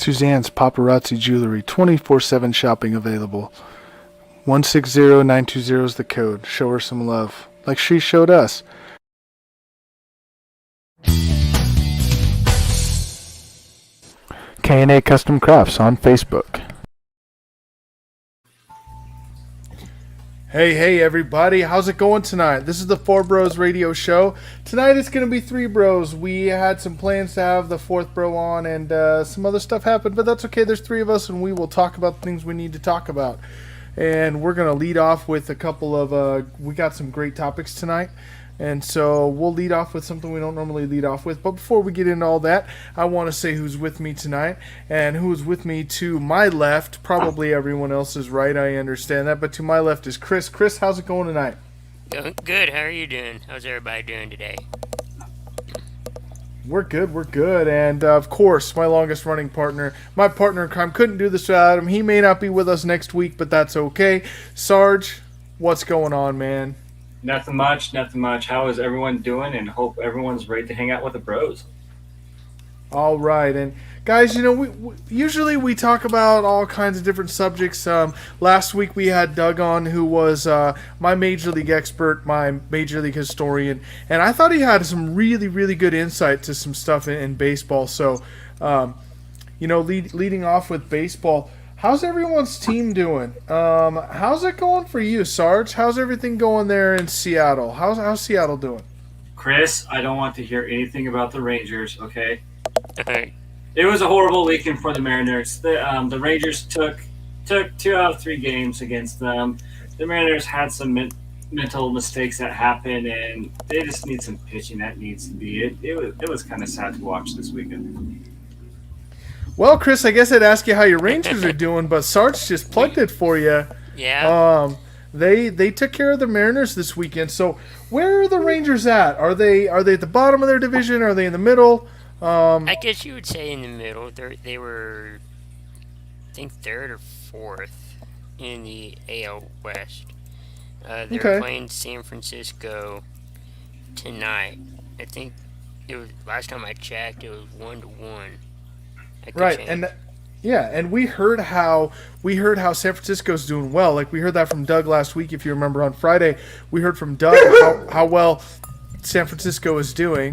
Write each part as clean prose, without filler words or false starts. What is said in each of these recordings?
Suzanne's Paparazzi Jewelry, 24/7 shopping available. 160920 is the code. Show her some love, like she showed us. K&A Custom Crafts on Facebook. Hey everybody, how's it going tonight? This is the Four Bros Radio Show. Tonight it's going to be three bros. We had some plans to have the fourth bro on and some other stuff happened, but that's okay. There's three of us and we will talk about things we need to talk about. And we're going to lead off with a couple of, we got some great topics tonight. And so we'll lead off with something we don't normally lead off with. But before we get into all that, I want to say who's with me tonight. And who's with me to my left, probably everyone else is right, I understand that. But to my left is Chris. Chris, how's it going tonight? Good. How are you doing? How's everybody doing today? We're good. And of course, my longest running partner, my partner in crime, couldn't do this without him. He may not be with us next week, but that's okay. Sarge, what's going on, man? Nothing much. How is everyone doing? And hope everyone's ready to hang out with the bros. All right, and guys, you know, we usually we talk about all kinds of different subjects. Last week we had Doug on, who was my Major League expert, my Major League historian, and I thought he had some really good insight to some stuff in baseball. So, leading off with baseball. How's everyone's team doing? How's it going for you, Sarge? How's everything going there in Seattle? How's Seattle doing? Chris, I don't want to hear anything about the Rangers, okay? Okay. It was a horrible weekend for the Mariners. The Rangers took 2 out of 3 games against them. The Mariners had some mental mistakes that happened, and they just need some pitching that needs to be. It was kind of sad to watch this weekend. Well, Chris, I guess I'd ask you how your Rangers are doing, but Sarge just plugged it for you. Yeah. They took care of the Mariners this weekend. So where are the Rangers at? Are they at the bottom of their division? Are they in the middle? I guess you would say in the middle. They were, I think, 3rd or 4th in the AL West. They're playing San Francisco tonight. I think it was last time I checked. It was 1-1. Right, and we heard how San Francisco's doing well. Like we heard that from Doug last week, if you remember on Friday. We heard from Doug how well San Francisco is doing.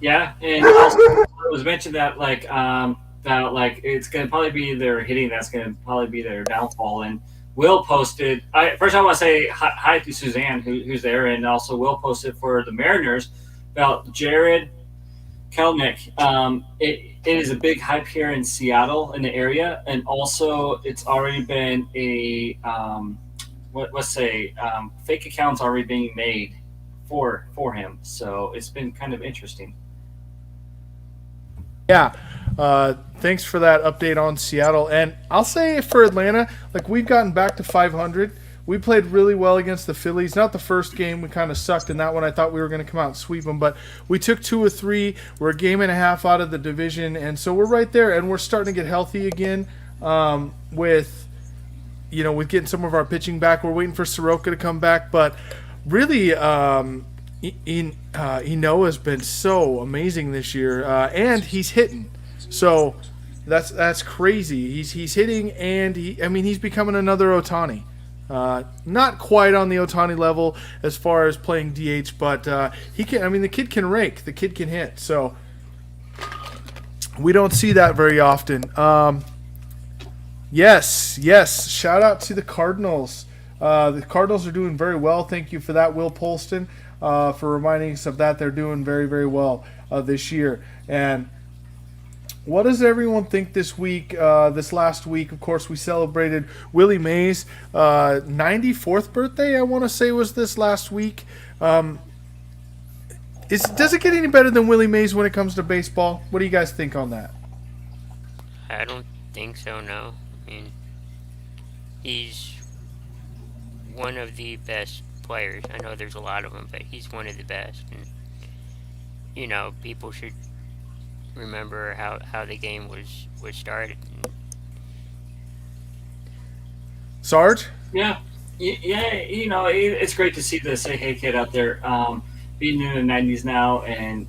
Yeah, and also it was mentioned that it's gonna probably be their hitting that's gonna probably be their downfall. And Will posted. First, I want to say hi to Suzanne, who's there, and also Will posted for the Mariners about Jared Kelenic. It is a big hype here in Seattle, in the area, and also it's already been a fake accounts already being made for him. So it's been kind of interesting. Yeah. Thanks for that update on Seattle. And I'll say for Atlanta, like we've gotten back to 500. We played really well against the Phillies. Not the first game. We kind of sucked in that one. I thought we were going to come out and sweep them. But we took 2 or 3. We're a game and a half out of the division. And so we're right there. And we're starting to get healthy again with getting some of our pitching back. We're waiting for Soroka to come back. But really, Eno has been so amazing this year. And he's hitting. So that's crazy. He's hitting, and he's becoming another Ohtani. Not quite on the Ohtani level as far as playing DH, but he can. The kid can rake. The kid can hit. So we don't see that very often. Yes. Shout out to the Cardinals. The Cardinals are doing very well. Thank you for that, Will Polston, for reminding us of that. They're doing very, very well this year. And what does everyone think this week? This last week, of course, we celebrated Willie Mays' 94th birthday, I want to say was this last week. Does it get any better than Willie Mays when it comes to baseball? What do you guys think on that? I don't think so, no. He's one of the best players. I know there's a lot of them, but he's one of the best. And, people should remember how the game was started. Sarge? Yeah, it's great to see the Say Hey Kid out there being in the 90s now, and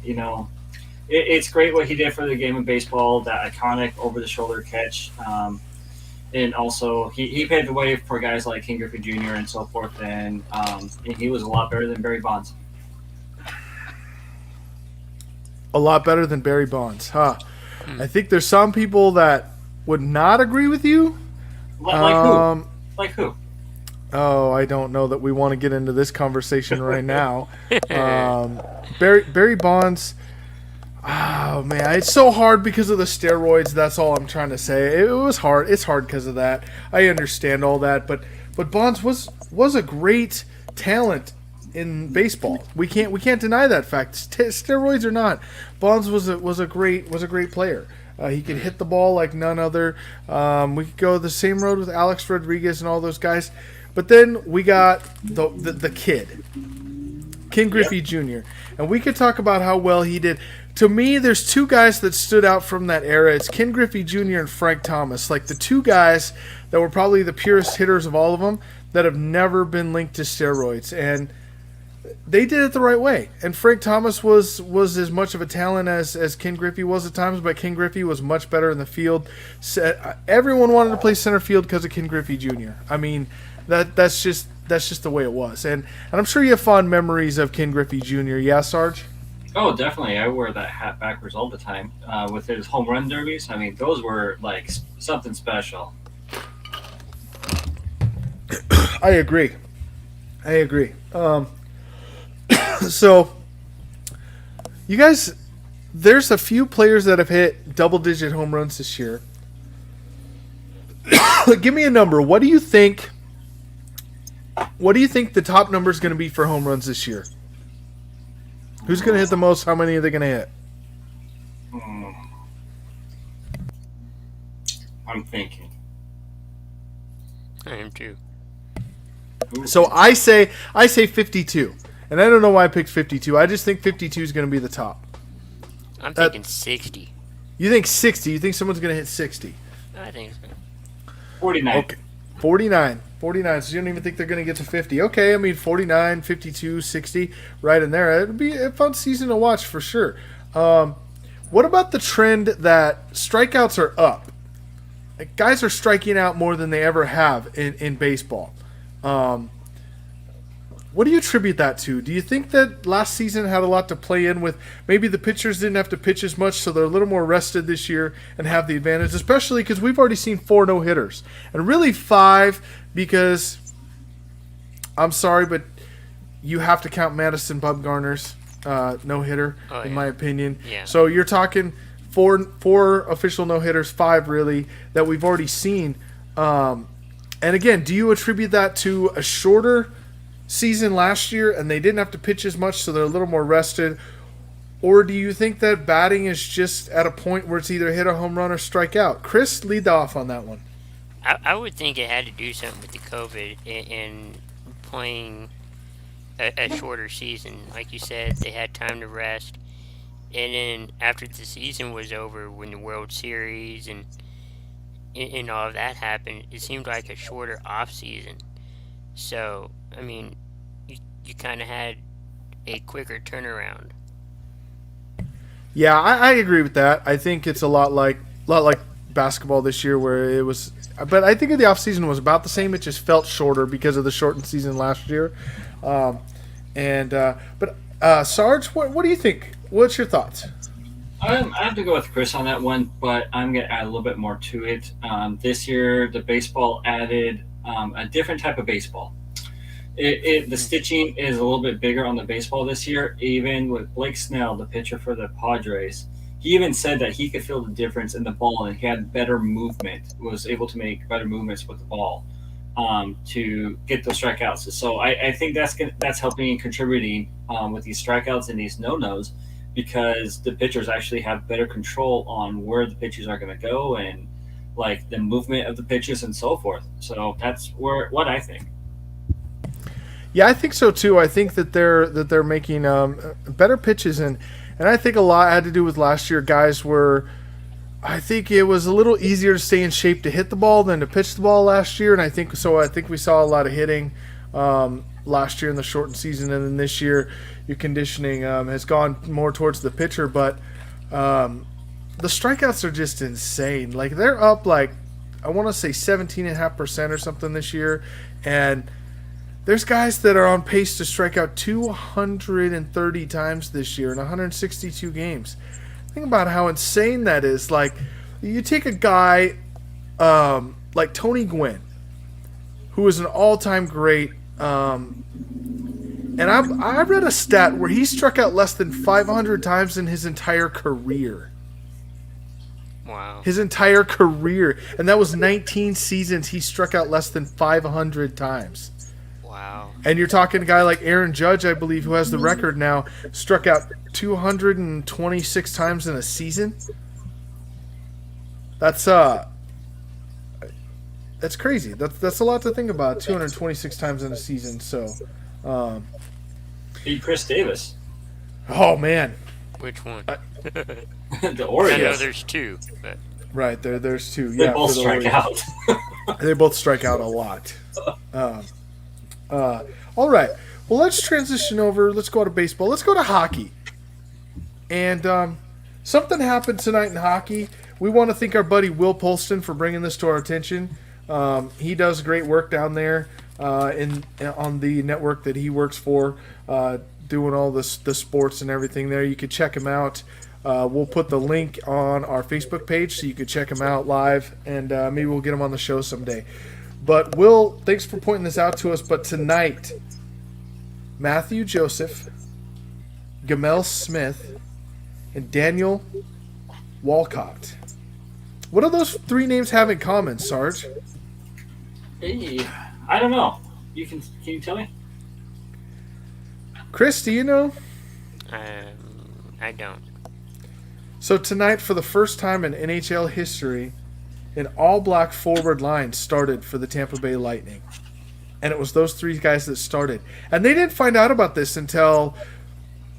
it's great what he did for the game of baseball, that iconic over-the-shoulder catch. And also, he paved the way for guys like Ken Griffey Jr. and so forth, and he was a lot better than Barry Bonds. A lot better than Barry Bonds, huh? I think there's some people that would not agree with you. Like who? Like who? Oh, I don't know that we want to get into this conversation right now. Barry Bonds. Oh man, it's so hard because of the steroids. That's all I'm trying to say. It was hard. It's hard because of that. I understand all that, but Bonds was a great talent in baseball. We can't deny that fact. Steroids or not, Bonds was a great player. He could hit the ball like none other. We could go the same road with Alex Rodriguez and all those guys, but then we got the kid, Ken Griffey Jr., and we could talk about how well he did. To me, there's two guys that stood out from that era. It's Ken Griffey Jr. and Frank Thomas, like the two guys that were probably the purest hitters of all of them that have never been linked to steroids, and they did it the right way. And Frank Thomas was as much of a talent as Ken Griffey was at times, but Ken Griffey was much better in the field. Everyone wanted to play center field because of Ken Griffey Jr. I mean, that's just the way it was. And I'm sure you have fond memories of Ken Griffey Jr. Yeah, Sarge? Oh, definitely. I wear that hat backwards all the time with his home run derbies. I mean, those were like something special. I agree. So, you guys, there's a few players that have hit double-digit home runs this year. Give me a number. What do you think the top number is going to be for home runs this year? Who's going to hit the most? How many are they going to hit? I'm thinking. I am too. So I say 52. And I don't know why I picked 52. I just think 52 is going to be the top. I'm thinking 60. You think 60? You think someone's going to hit 60? I think so. 49. Okay. 49. So you don't even think they're going to get to 50. Okay, I mean 49, 52, 60, right in there. It'll be a fun season to watch for sure. What about the trend that strikeouts are up? Like, guys are striking out more than they ever have in baseball. What do you attribute that to? Do you think that last season had a lot to play in with maybe the pitchers didn't have to pitch as much, so they're a little more rested this year and have the advantage, especially because we've already seen 4 no-hitters. And really 5 because, I'm sorry, but you have to count Madison Bumgarner's no-hitter, in my opinion. Yeah. So you're talking four official no-hitters, 5 really, that we've already seen. And again, do you attribute that to a shorter season last year and they didn't have to pitch as much, so they're a little more rested? Or do you think that batting is just at a point where it's either hit a home run or strike out? Chris, lead off on that one. I would think it had to do something with the COVID and playing a shorter season. Like you said, they had time to rest. And then after the season was over, when the World Series and all of that happened, it seemed like a shorter off season. So, I mean, you kind of had a quicker turnaround. Yeah, I agree with that. I think it's a lot like basketball this year, where it was. But I think the offseason was about the same. It just felt shorter because of the shortened season last year. But Sarge, what do you think? What's your thoughts? I have to go with Chris on that one, but I'm going to add a little bit more to it. This year, the baseball added a different type of baseball. The stitching is a little bit bigger on the baseball this year. Even with Blake Snell, the pitcher for the Padres, he even said that he could feel the difference in the ball, and he had better movement, was able to make better movements with the ball to get those strikeouts. So I think that's helping and contributing with these strikeouts and these no-nos, because the pitchers actually have better control on where the pitches are going to go and like the movement of the pitches and so forth. So that's what I think. Yeah, I think so too. I think that they're making better pitches, and I think a lot had to do with last year. Guys were, I think it was a little easier to stay in shape to hit the ball than to pitch the ball last year, and I think we saw a lot of hitting last year in the shortened season, and then this year your conditioning has gone more towards the pitcher. But the strikeouts are just insane. Like, they're up, like, I want to say 17.5% or something this year. And there's guys that are on pace to strike out 230 times this year in 162 games. Think about how insane that is. Like, you take a guy like Tony Gwynn, who is an all-time great. And I read a stat where he struck out less than 500 times in his entire career. Wow. His entire career. And that was 19 seasons he struck out less than 500 times. Wow. And you're talking a guy like Aaron Judge, I believe, who has the record now, struck out 226 times in a season. That's crazy. That's a lot to think about. 226 times in a season. So, Beat Chris Davis. oh man, Which one? The I Orioles. know there's two, but right there. There's two. They Yeah, both for the strike Orioles. out. They both strike out a lot. All right. Well, let's transition over. Let's go to baseball. Let's go to hockey. And something happened tonight in hockey. We want to thank our buddy Will Polston for bringing this to our attention. He does great work down there on the network that he works for, doing all the sports and everything there. You could check him out. We'll put the link on our Facebook page so you could check him out live, and maybe we'll get him on the show someday. But Will, thanks for pointing this out to us. But tonight, Matthew Joseph, Gamel Smith, and Daniel Walcott. What do those three names have in common, Sarge? Hey, I don't know. Can you tell me? Chris, do you know? I don't. So tonight, for the first time in NHL history, an all-black forward line started for the Tampa Bay Lightning. And it was those three guys that started. And they didn't find out about this until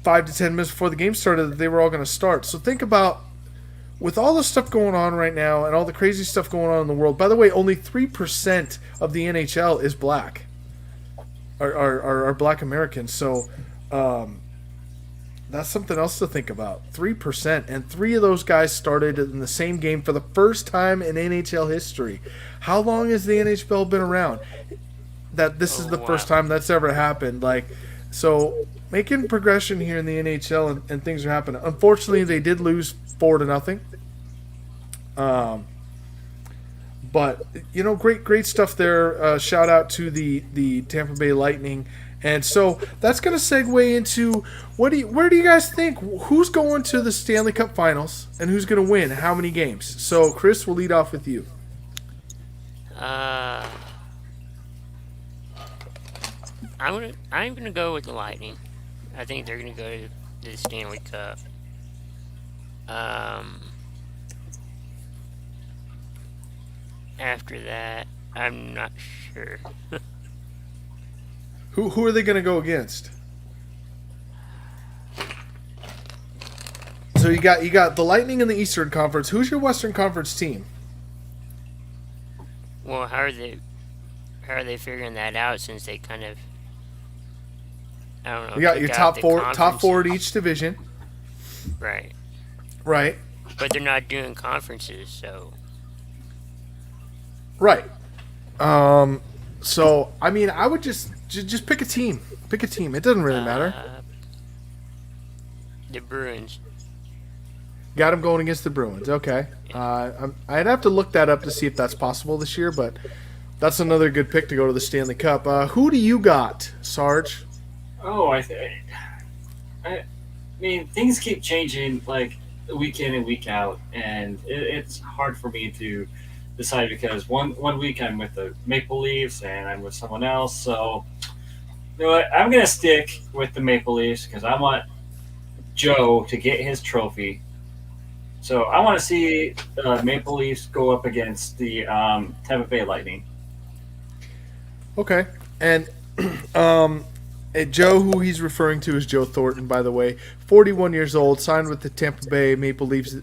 5 to 10 minutes before the game started that they were all going to start. So think about, with all the stuff going on right now and all the crazy stuff going on in the world. By the way, only 3% of the NHL is black, are black Americans. So that's something else to think about. 3%. And 3 of those guys started in the same game for the first time in NHL history. How long has the NHL been around? That this is the first time that's ever happened. So making progression here in the NHL and things are happening. Unfortunately, they did lose 4-0. But great stuff there. Shout out to the Tampa Bay Lightning. And so that's going to segue into where do you guys think who's going to the Stanley Cup Finals and who's going to win how many games? So Chris, we'll lead off with you. I'm gonna go with the Lightning. I think they're gonna go to the Stanley Cup. After that, I'm not sure. Who are they going to go against? So you got the Lightning in the Eastern Conference. Who's your Western Conference team? Well, how are they figuring that out since they kind of, I don't know. You got your top four at each division. Right. Right. But they're not doing conferences, so. Right. So I mean, I would just pick a team. Pick a team. It doesn't really matter. The Bruins. Got them going against the Bruins. Okay. I'd have to look that up to see if that's possible this year, but that's another good pick to go to the Stanley Cup. Who do you got, Sarge? Oh, I mean, things keep changing like week in and week out, and it's hard for me to decide because one week I'm with the Maple Leafs and I'm with someone else. So, you know what? I'm going to stick with the Maple Leafs because I want Joe to get his trophy. So I want to see Maple Leafs go up against the Tampa Bay Lightning. Okay. And Joe, who he's referring to, is Joe Thornton, by the way. 41 years old, signed with the Tampa Bay Maple Leafs.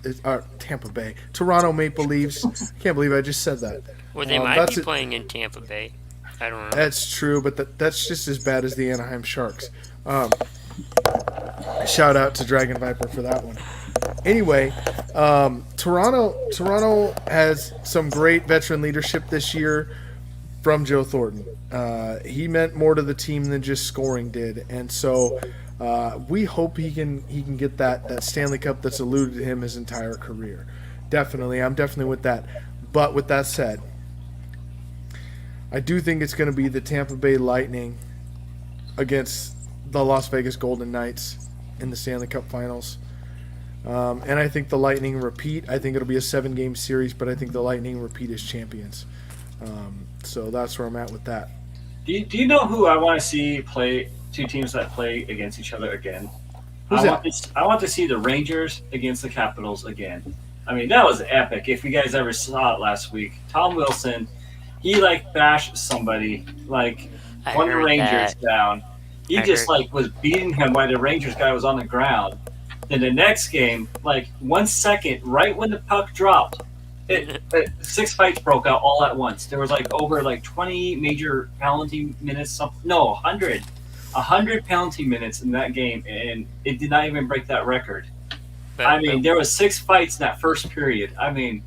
Toronto Maple Leafs. Can't believe I just said that. Well, they might be playing in Tampa Bay. I don't know. That's true, but that's just as bad as the Anaheim Sharks. Shout out to Dragon Viper for that one. Anyway, Toronto has some great veteran leadership this year from Joe Thornton. He meant more to the team than just scoring did, and so we hope he can get that Stanley Cup that's eluded him his entire career. Definitely, I'm definitely with that. But with that said, I do think it's going to be the Tampa Bay Lightning against the Las Vegas Golden Knights in the Stanley Cup Finals. And I think the Lightning repeat. I think it'll be a 7-game series, but I think the Lightning repeat as champions. So that's where I'm at with that. Do you know who I want to see play? Two teams that play against each other again. Who's that? I want to see the Rangers against the Capitals again. I mean, that was epic. If you guys ever saw it last week, Tom Wilson, he bashed somebody, one of the Rangers down. He was beating him while the Rangers guy was on the ground. Then the next game, 1 second, right when the puck dropped, 6 fights broke out all at once. There was over 20 major penalty minutes. 100 penalty minutes in that game, and it did not even break that record. There was 6 fights in that first period. I would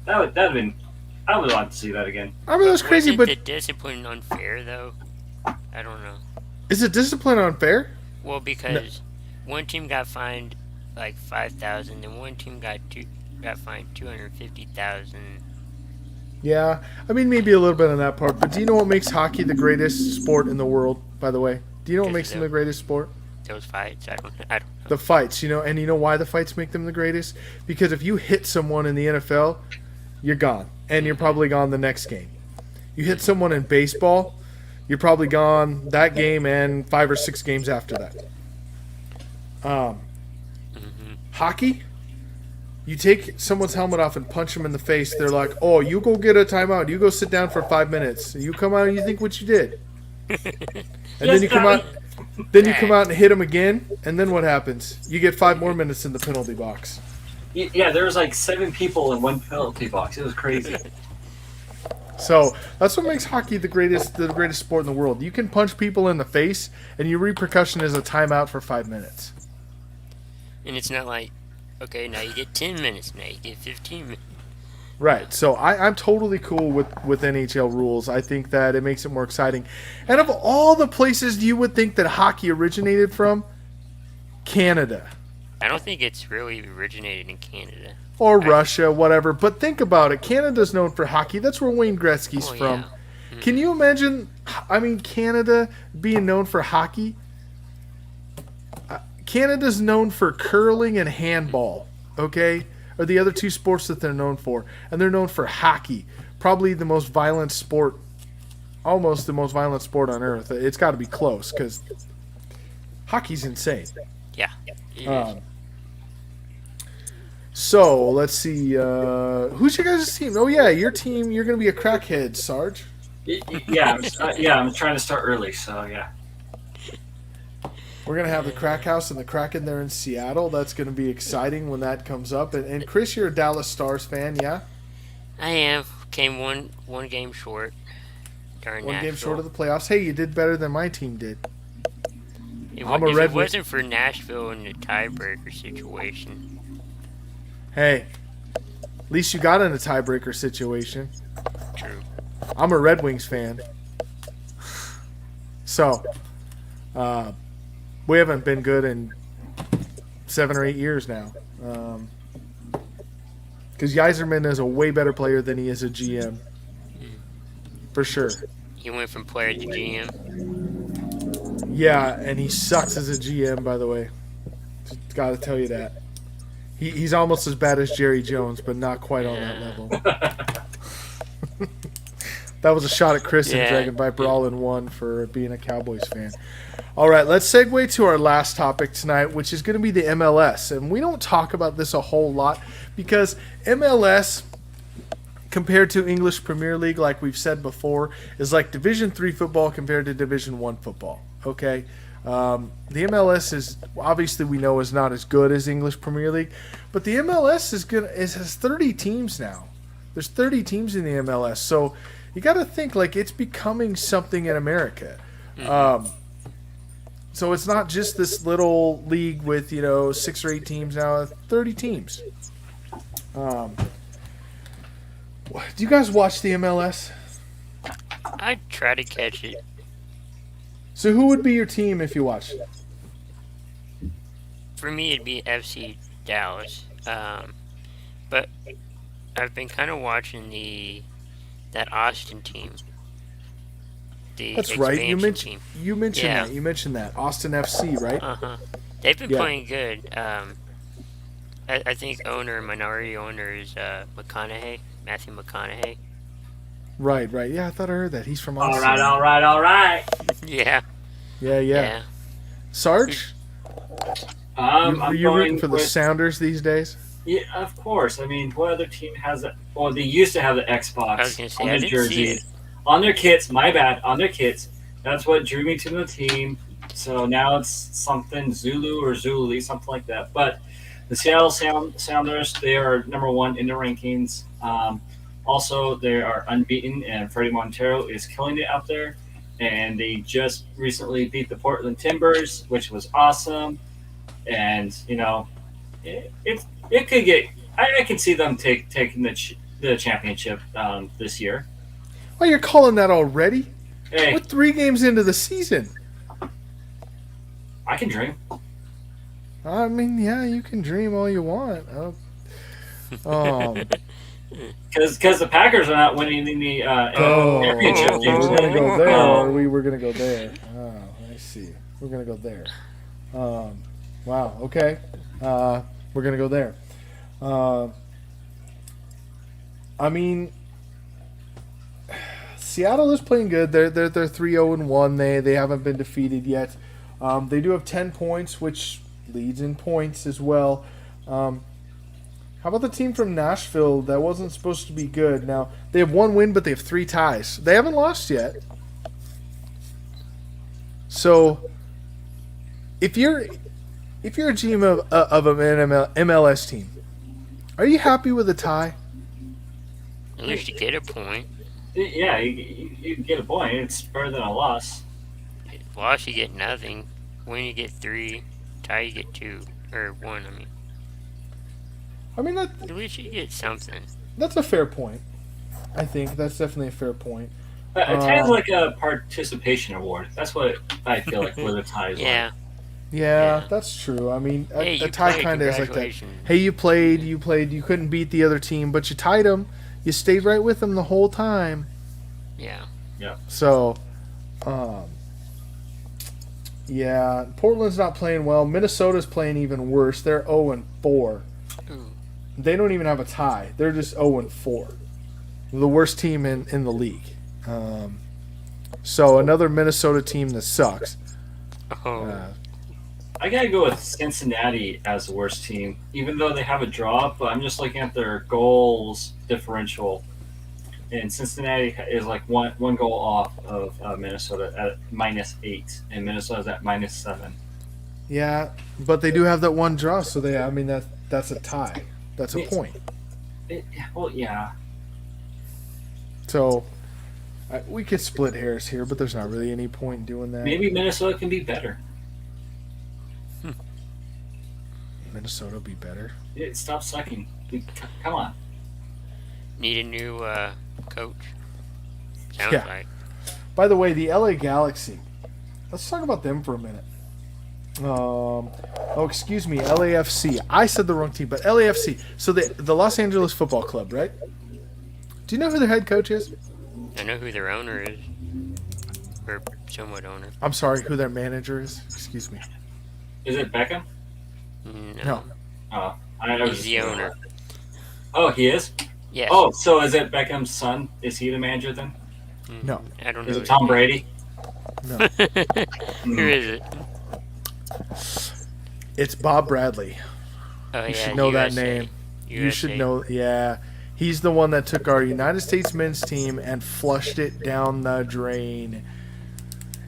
like to see that again. That's crazy, but the discipline unfair though? I don't know. Is it discipline unfair? Well, because one team got fined $5,000, and one team got fined $250,000. Yeah, maybe a little bit on that part. But do you know what makes hockey the greatest sport in the world? By the way, do you know what makes them the greatest sport? Those fights. I don't know. The fights, and you know why the fights make them the greatest? Because if you hit someone in the NFL, you're gone, and you're probably gone the next game. You hit someone in baseball, you're probably gone that game and 5 or 6 games after that. Hockey, you take someone's helmet off and punch them in the face. They're like, "Oh, you go get a timeout. You go sit down for 5 minutes. You come out and you think what you did." And then you come out. Then you come out and hit them again, and then what happens? You get 5 more minutes in the penalty box. Yeah, there was 7 people in one penalty box. It was crazy. So that's what makes hockey the greatest sport in the world. You can punch people in the face, and your repercussion is a timeout for 5 minutes. And it's not okay, now you get 10 minutes, now you get 15 minutes. Right, so I'm totally cool with NHL rules. I think that it makes it more exciting. And of all the places you would think that hockey originated from, Canada. I don't think it's really originated in Canada. Or Russia, whatever. But think about it. Canada's known for hockey. That's where Wayne Gretzky's from. Yeah. Mm-hmm. Can you imagine, Canada being known for hockey? Canada's known for curling and handball, okay? Are the other 2 sports that they're known for. And they're known for hockey. Probably the most violent sport, almost the most violent sport on earth. It's got to be close because hockey's insane. Yeah. So, let's see. Who's your guys' team? Oh, yeah, your team. You're going to be a crackhead, Sarge. Yeah, I'm trying to start early, so yeah. We're going to have the Crack House and the Kraken there in Seattle. That's going to be exciting when that comes up. And Chris, you're a Dallas Stars fan, yeah? I am. Came one game short during One Nashville. game short of the playoffs. Hey, you did better than my team did. If it wasn't for Nashville in the tiebreaker situation. Hey, at least you got in a tiebreaker situation. True. I'm a Red Wings fan. So, we haven't been good in 7 or 8 years now. Because Yzerman is a way better player than he is a GM. For sure. He went from player to GM. Yeah, and he sucks as a GM, by the way. Just got to tell you that. He's almost as bad as Jerry Jones, but not quite on that level. That was a shot at Chris and Dragon Viper all in one for being a Cowboys fan. All right, let's segue to our last topic tonight, which is going to be the MLS. And we don't talk about this a whole lot because MLS, compared to English Premier League, like we've said before, is like Division III football compared to Division I football. Okay? The MLS is, obviously we know, is not as good as English Premier League, but the MLS has 30 teams now. There's 30 teams in the MLS, so you got to think it's becoming something in America. So it's not just this little league with 6 or 8 teams now, 30 teams. Do you guys watch the MLS? I try to catch it. So who would be your team if you watched it? For me, it'd be FC Dallas. But I've been kind of watching that Austin team. That's right. You expansion mentioned team. Yeah. that. You mentioned that Austin FC, right? They've been Yeah. playing good. I think minority owner is Matthew McConaughey. Right. Yeah, I thought I heard that. He's from Austin. All right. Yeah. Yeah. Sarge, I'm you rooting going for the with- Sounders these days? Yeah, of course. I mean, what other team has it? Well, they used to have the Xbox I was gonna say, on I their didn't see jerseys, it. on their kits. My bad, on their kits. That's what drew me to the team. So now it's something Zulu or Zuli, something like that. But the Seattle Sounders, they are number 1 in the rankings. Also, they are unbeaten, and Freddie Montero is killing it out there. And they just recently beat the Portland Timbers, which was awesome. And it could get. I can see them taking the championship this year. Well, you're calling that already? Hey, We're 3 games into the season. I can dream. I mean, yeah, you can dream all you want. Because the Packers are not winning the championship we're games. gonna go there. Oh. Or we were gonna go there. Oh, I see. We're gonna go there. Wow. Okay. We're gonna go there. I mean, Seattle is playing good. They're 3-0-1. They haven't been defeated yet. They do have 10 points, which leads in points as well. How about the team from Nashville that wasn't supposed to be good? Now they have 1 win, but they have 3 ties. They haven't lost yet. So, if you're a GM of an MLS team, are you happy with a tie? At least you get a point. Yeah, you get a point. It's better than a loss. Loss, you get nothing. Win, you get 3. Tie, you get 2. Or 1, I mean. At least you get something. That's a fair point. I think that's definitely a fair point. A tie is like a participation award. That's what I feel like with a tie is Yeah. like. Yeah, Yeah. that's true. I mean, Hey, a you tie played, kind of is like that. congratulations. Hey, you played. You couldn't beat the other team, but you tied them. You stayed right with them the whole time. Yeah. So, yeah, Portland's not playing well. Minnesota's playing even worse. They're 0-4. Ooh. They don't even have a tie. They're just 0-4. The worst team in the league. So another Minnesota team that sucks. Oh. I gotta go with Cincinnati as the worst team, even though they have a draw. But I'm just looking at their goals differential, and Cincinnati is like one goal off of Minnesota at -8, and Minnesota's at -7. Yeah, but they do have that one draw, so that's a tie. That's a point. Well, yeah. So we could split hairs here, but there's not really any point in doing that. Maybe Minnesota can be better. Minnesota will be better. Stop sucking. Come on. Need a new coach. Sounds Yeah. like. By the way, the LA Galaxy. Let's talk about them for a minute. Excuse me, LAFC. I said the wrong team, but LAFC. So the Los Angeles Football Club, right? Do you know who their head coach is? I know who their owner is. Or somewhat owner. I'm sorry, who their manager is. Excuse me. Is it Beckham? No. Oh, I He's the owner. Oh, he is. Yes. Oh, so is it Beckham's son? Is he the manager then? No. I don't know. Is it his Tom name. Brady? No. Who is it? It's Bob Bradley. Oh, You yeah, should know that USA. name. You should USA. know. Yeah. He's the one that took our United States men's team and flushed it down the drain.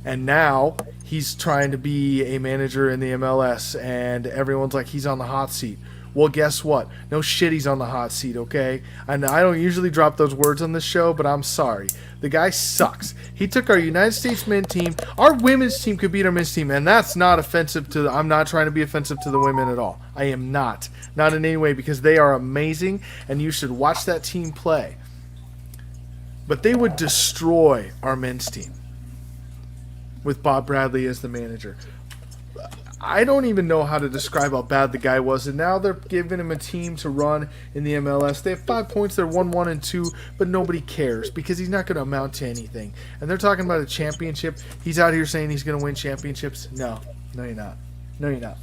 And now he's trying to be a manager in the MLS, and everyone's like, he's on the hot seat. Well, guess what? No shit, he's on the hot seat, okay? And I don't usually drop those words on this show, but I'm sorry. The guy sucks. He took our United States men's team. Our women's team could beat our men's team, and that's not offensive to... I'm not trying to be offensive to the women at all. I am not. Not in any way, because they are amazing, and you should watch that team play. But they would destroy our men's team with Bob Bradley as the manager. I don't even know how to describe how bad the guy was, and now they're giving him a team to run in the MLS. They have 5 points, they're 1-1-2, but nobody cares because he's not going to amount to anything. And they're talking about a championship. He's out here saying he's going to win championships. No, you're not. No, you're not.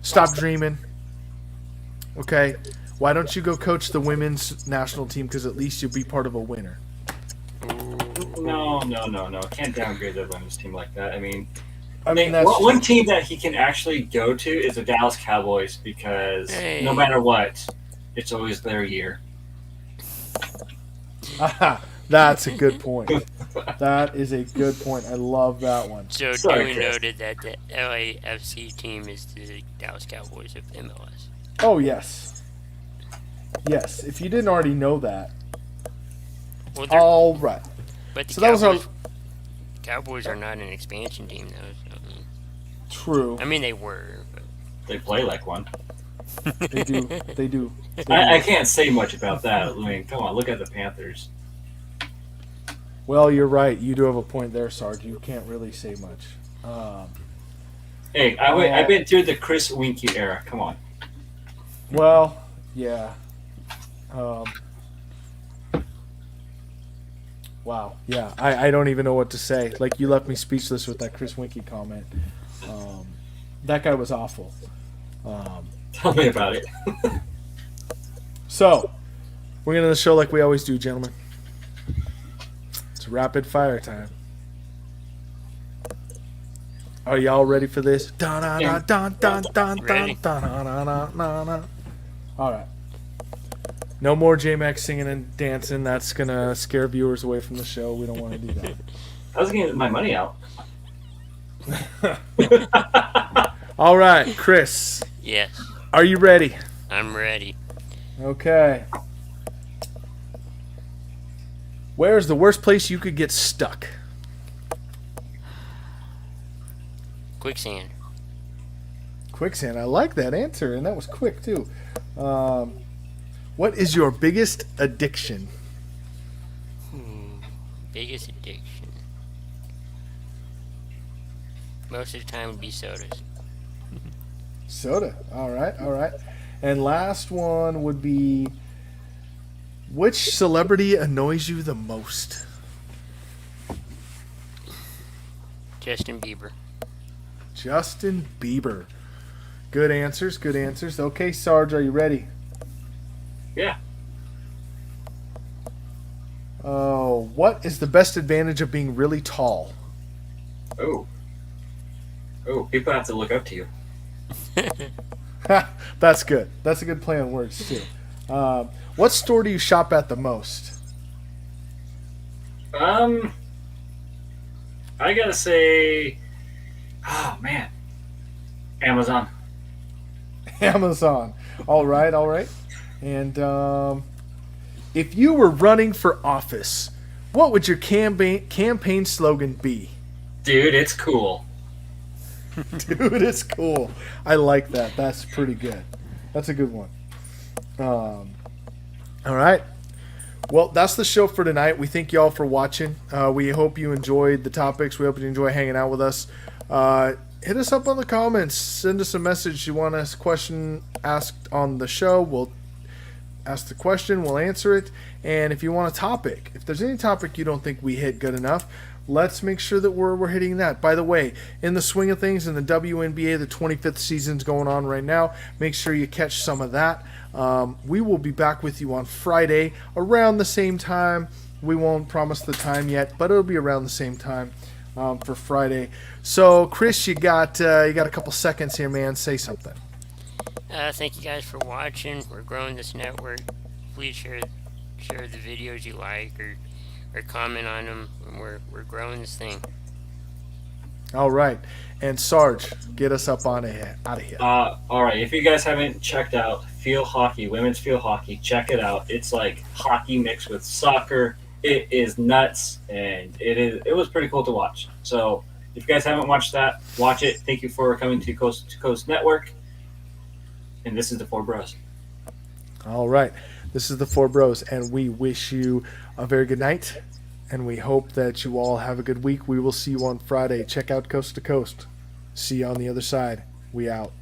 Stop dreaming. Okay? Why don't you go coach the women's national team, because at least you'll be part of a winner. No. Can't downgrade the women's team like that. I mean, that's one team that he can actually go to is the Dallas Cowboys, because no matter what, it's always their year. That's a good point. That is a good point. I love that one. So duly noted that the LAFC team is the Dallas Cowboys of MLS. Oh, yes. Yes, if you didn't already know that. Well, all right. But the so Cowboys are not an expansion team, though. So, true. I mean, they were. But... They play like one. They do. I can't say much about that. I mean, come on, look at the Panthers. Well, you're right. You do have a point there, Sarge. You can't really say much. Hey, I've been through the Chris Winkie era. Come on. Well, yeah. Wow. Yeah, I don't even know what to say. Like, you left me speechless with that Chris Winkie comment. That guy was awful. Tell me about it. So, we're going to the show like we always do, gentlemen. It's rapid fire time. Are y'all ready for this? Ready. All right. No more J-Max singing and dancing. That's going to scare viewers away from the show. We don't want to do that. I was getting my money out. All right, Chris. Yes. Are you ready? I'm ready. Okay. Where's the worst place you could get stuck? Quicksand. Quicksand. I like that answer, and that was quick, too. What is your biggest addiction? Biggest addiction. Most of the time would be sodas. Soda. All right. And last one would be, which celebrity annoys you the most? Justin Bieber. Justin Bieber. Good answers. Okay, Sarge, are you ready? Yeah. Oh, what is the best advantage of being really tall? Oh, people have to look up to you. That's good. That's a good play on words, too. What store do you shop at the most? I gotta say, oh man, Amazon. Amazon. All right. And if you were running for office, what would your campaign slogan be? Dude, it's cool. Dude, it's cool. I like that. That's pretty good. That's a good one. All right. Well, that's the show for tonight. We thank you all for watching. We hope you enjoyed the topics. We hope you enjoy hanging out with us. Hit us up on the comments. Send us a message. You want a question asked on the show, we'll ask the question. We'll answer it. And if you want a topic, if there's any topic you don't think we hit good enough, let's make sure that we're hitting that. By the way, in the swing of things, in the WNBA, the 25th season's going on right now. Make sure you catch some of that. We will be back with you on Friday around the same time. We won't promise the time yet, but it'll be around the same time for Friday. So, Chris, you got a couple seconds here, man. Say something. Thank you guys for watching. We're growing this network. Please share the videos you like or comment on them. We're growing this thing. All right. And Sarge, get us up on out of here. All right. If you guys haven't checked out Field Hockey, women's field hockey, check it out. It's like hockey mixed with soccer. It is nuts, and it was pretty cool to watch. So if you guys haven't watched that, watch it. Thank you for coming to Coast Network. And this is the Four Bros. All right. This is the Four Bros, and we wish you a very good night, and we hope that you all have a good week. We will see you on Friday. Check out Coast to Coast. See you on the other side. We out.